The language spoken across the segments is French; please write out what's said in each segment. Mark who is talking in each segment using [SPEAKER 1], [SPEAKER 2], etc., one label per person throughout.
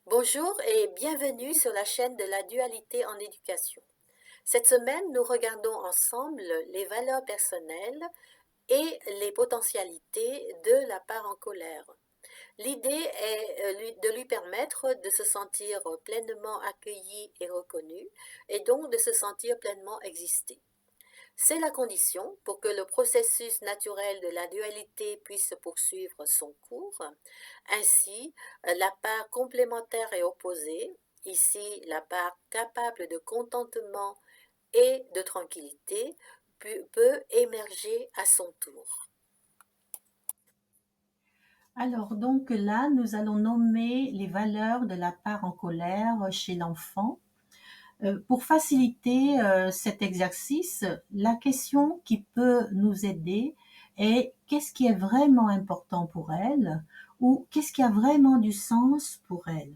[SPEAKER 1] Bonjour et bienvenue sur la chaîne de la dualité en éducation. Cette semaine, nous regardons ensemble les valeurs personnelles et les potentialités de la part en colère. L'idée est de lui permettre de se sentir pleinement accueilli et reconnu et donc de se sentir pleinement exister. C'est la condition pour que le processus naturel de la dualité puisse poursuivre son cours. Ainsi, la part complémentaire et opposée, ici la part capable de contentement et de tranquillité, peut émerger à son tour.
[SPEAKER 2] Alors donc là, nous allons nommer les valeurs de la part en colère chez l'enfant. Pour faciliter cet exercice, la question qui peut nous aider est qu'est-ce qui est vraiment important pour elle ou qu'est-ce qui a vraiment du sens pour elle.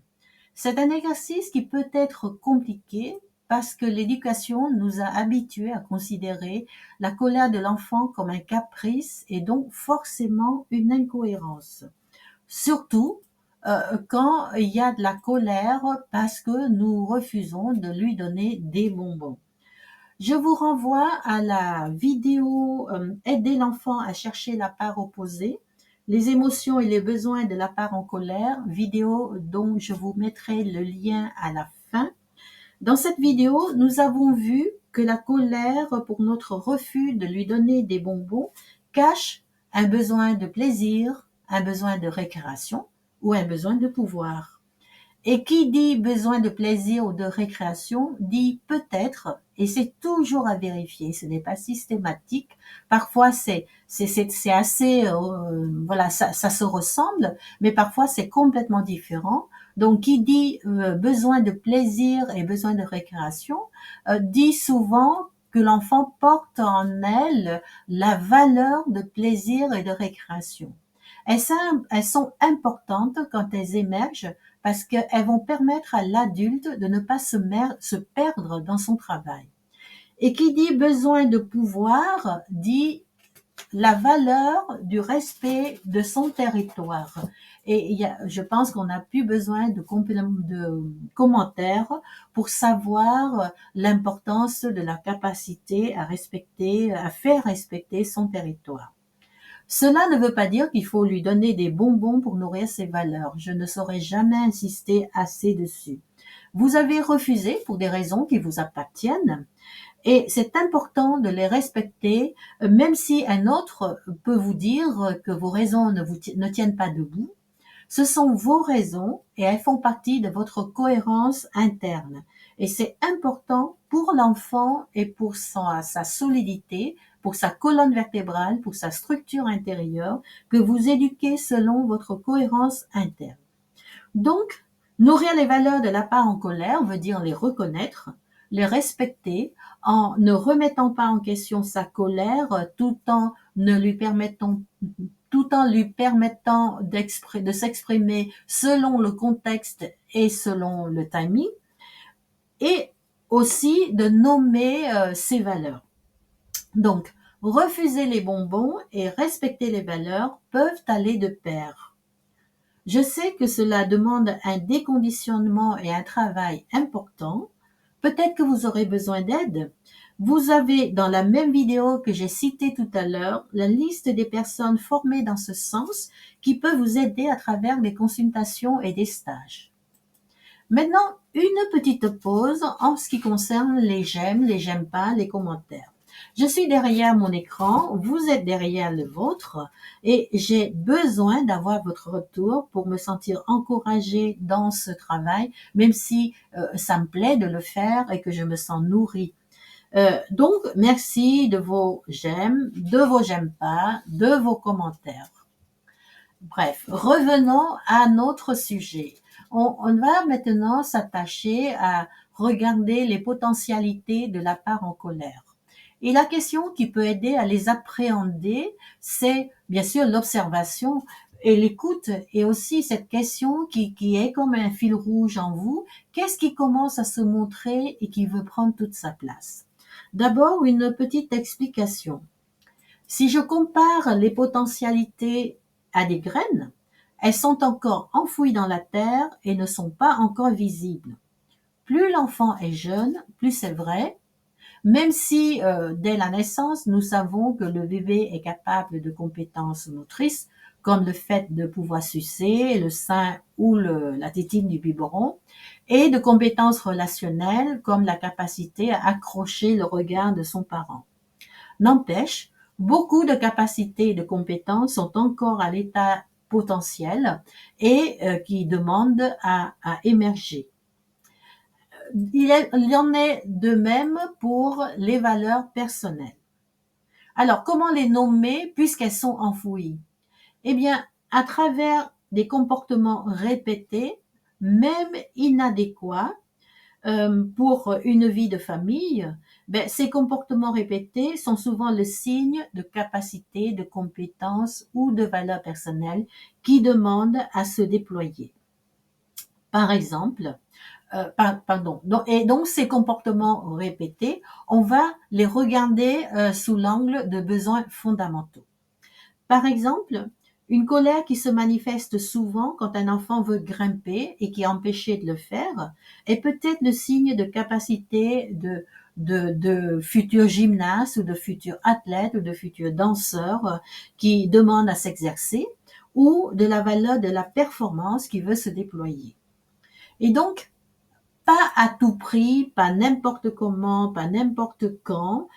[SPEAKER 2] C'est un exercice qui peut être compliqué parce que l'éducation nous a habitués à considérer la colère de l'enfant comme un caprice et donc forcément une incohérence. Surtout quand il y a de la colère parce que nous refusons de lui donner des bonbons. Je vous renvoie à la vidéo Aider l'enfant à chercher la part opposée, les émotions et les besoins de la part en colère, vidéo dont je vous mettrai le lien à la fin. Dans cette vidéo, nous avons vu que la colère pour notre refus de lui donner des bonbons cache un besoin de plaisir, un besoin de récréation ou un besoin de pouvoir. Et qui dit besoin de plaisir ou de récréation dit peut-être, et c'est toujours à vérifier, ce n'est pas systématique. Parfois c'est assez, voilà, ça se ressemble, mais parfois c'est complètement différent. Donc qui dit besoin de plaisir et besoin de récréation dit souvent que l'enfant porte en elle la valeur de plaisir et de récréation. Elles sont importantes quand elles émergent parce qu'elles vont permettre à l'adulte de ne pas se perdre dans son travail. Et qui dit besoin de pouvoir dit la valeur du respect de son territoire. Et je pense qu'on n'a plus besoin de commentaires pour savoir l'importance de la capacité à respecter, à faire respecter son territoire. Cela ne veut pas dire qu'il faut lui donner des bonbons pour nourrir ses valeurs. Je ne saurais jamais insister assez dessus. Vous avez refusé pour des raisons qui vous appartiennent et c'est important de les respecter, même si un autre peut vous dire que vos raisons ne tiennent pas debout. Ce sont vos raisons et elles font partie de votre cohérence interne. Et c'est important pour l'enfant et pour sa solidité, pour sa colonne vertébrale, pour sa structure intérieure, que vous éduquez selon votre cohérence interne. Donc, nourrir les valeurs de la part en colère veut dire les reconnaître, les respecter en ne remettant pas en question sa colère tout en lui permettant de s'exprimer selon le contexte et selon le timing et aussi de nommer ses valeurs. Donc, refuser les bonbons et respecter les valeurs peuvent aller de pair. Je sais que cela demande un déconditionnement et un travail important. Peut-être que vous aurez besoin d'aide. Vous avez dans la même vidéo que j'ai citée tout à l'heure la liste des personnes formées dans ce sens qui peut vous aider à travers des consultations et des stages. Maintenant, une petite pause en ce qui concerne les j'aime pas, les commentaires. Je suis derrière mon écran, vous êtes derrière le vôtre et j'ai besoin d'avoir votre retour pour me sentir encouragée dans ce travail, même si ça me plaît de le faire et que je me sens nourrie. Donc, merci de vos j'aime, de vos j'aime pas, de vos commentaires. Bref, revenons à notre sujet. On va maintenant s'attacher à regarder les potentialités de la part en colère. Et la question qui peut aider à les appréhender, c'est bien sûr l'observation et l'écoute, et aussi cette question qui est comme un fil rouge en vous. Qu'est-ce qui commence à se montrer et qui veut prendre toute sa place? D'abord, une petite explication. Si je compare les potentialités à des graines, elles sont encore enfouies dans la terre et ne sont pas encore visibles. Plus l'enfant est jeune, plus c'est vrai, même si dès la naissance, nous savons que le bébé est capable de compétences motrices, comme le fait de pouvoir sucer le sein ou la tétine du biberon, et de compétences relationnelles, comme la capacité à accrocher le regard de son parent. N'empêche, beaucoup de capacités et de compétences sont encore à l'état potentiel et qui demandent à émerger. Il en est de même pour les valeurs personnelles. Alors, comment les nommer puisqu'elles sont enfouies? Eh bien, à travers des comportements répétés, même inadéquats, pour une vie de famille, ces comportements répétés sont souvent le signe de capacités, de compétences ou de valeurs personnelles qui demandent à se déployer. Par exemple, et donc ces comportements répétés, on va les regarder sous l'angle de besoins fondamentaux. Par exemple, une colère qui se manifeste souvent quand un enfant veut grimper et qui est empêché de le faire est peut-être le signe de capacité de futurs gymnastes ou de futurs athlètes ou de futurs danseurs qui demandent à s'exercer ou de la valeur de la performance qui veut se déployer. Et donc, pas à tout prix, pas n'importe comment, pas n'importe quand,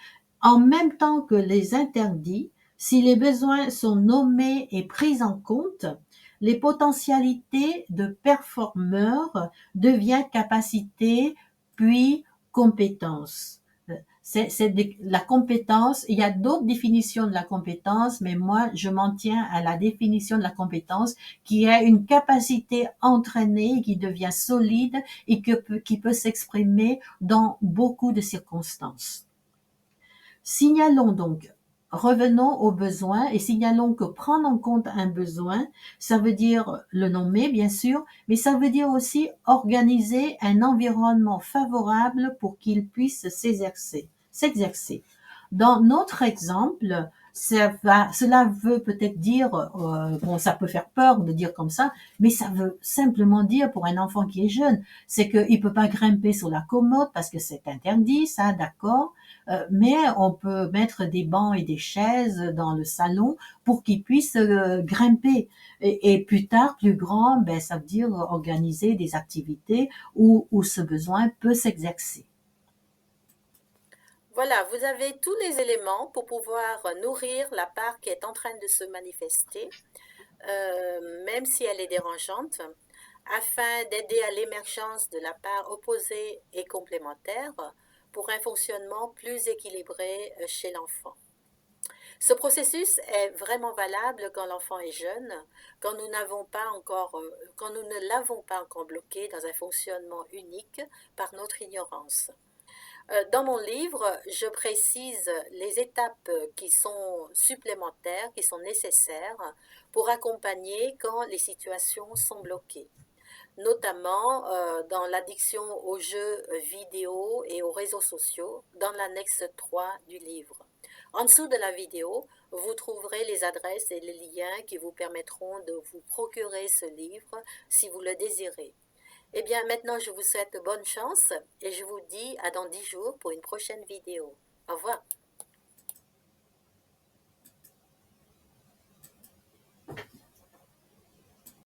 [SPEAKER 2] en même temps que les interdits, si les besoins sont nommés et pris en compte, les potentialités de performeurs deviennent capacité puis compétence. C'est la compétence. Il y a d'autres définitions de la compétence, mais moi, je m'en tiens à la définition de la compétence qui est une capacité entraînée qui devient solide et qui peut s'exprimer dans beaucoup de circonstances. Signalons donc, revenons aux besoins et signalons que prendre en compte un besoin, ça veut dire le nommer, bien sûr, mais ça veut dire aussi organiser un environnement favorable pour qu'il puisse s'exercer. Dans notre exemple, cela veut peut-être dire, bon, ça peut faire peur de dire comme ça, mais ça veut simplement dire pour un enfant qui est jeune, c'est qu'il peut pas grimper sur la commode parce que c'est interdit, ça, d'accord, mais on peut mettre des bancs et des chaises dans le salon pour qu'il puisse grimper. Et plus tard, plus grand, ça veut dire organiser des activités où ce besoin peut s'exercer.
[SPEAKER 1] Voilà, vous avez tous les éléments pour pouvoir nourrir la part qui est en train de se manifester, même si elle est dérangeante, afin d'aider à l'émergence de la part opposée et complémentaire pour un fonctionnement plus équilibré chez l'enfant. Ce processus est vraiment valable quand l'enfant est jeune, quand nous quand nous ne l'avons pas encore bloqué dans un fonctionnement unique par notre ignorance. Dans mon livre, je précise les étapes qui sont supplémentaires, qui sont nécessaires pour accompagner quand les situations sont bloquées, notamment dans l'addiction aux jeux vidéo et aux réseaux sociaux, dans l'annexe 3 du livre. En dessous de la vidéo, vous trouverez les adresses et les liens qui vous permettront de vous procurer ce livre si vous le désirez. Eh bien, maintenant, je vous souhaite bonne chance et je vous dis à dans 10 jours pour une prochaine vidéo. Au revoir.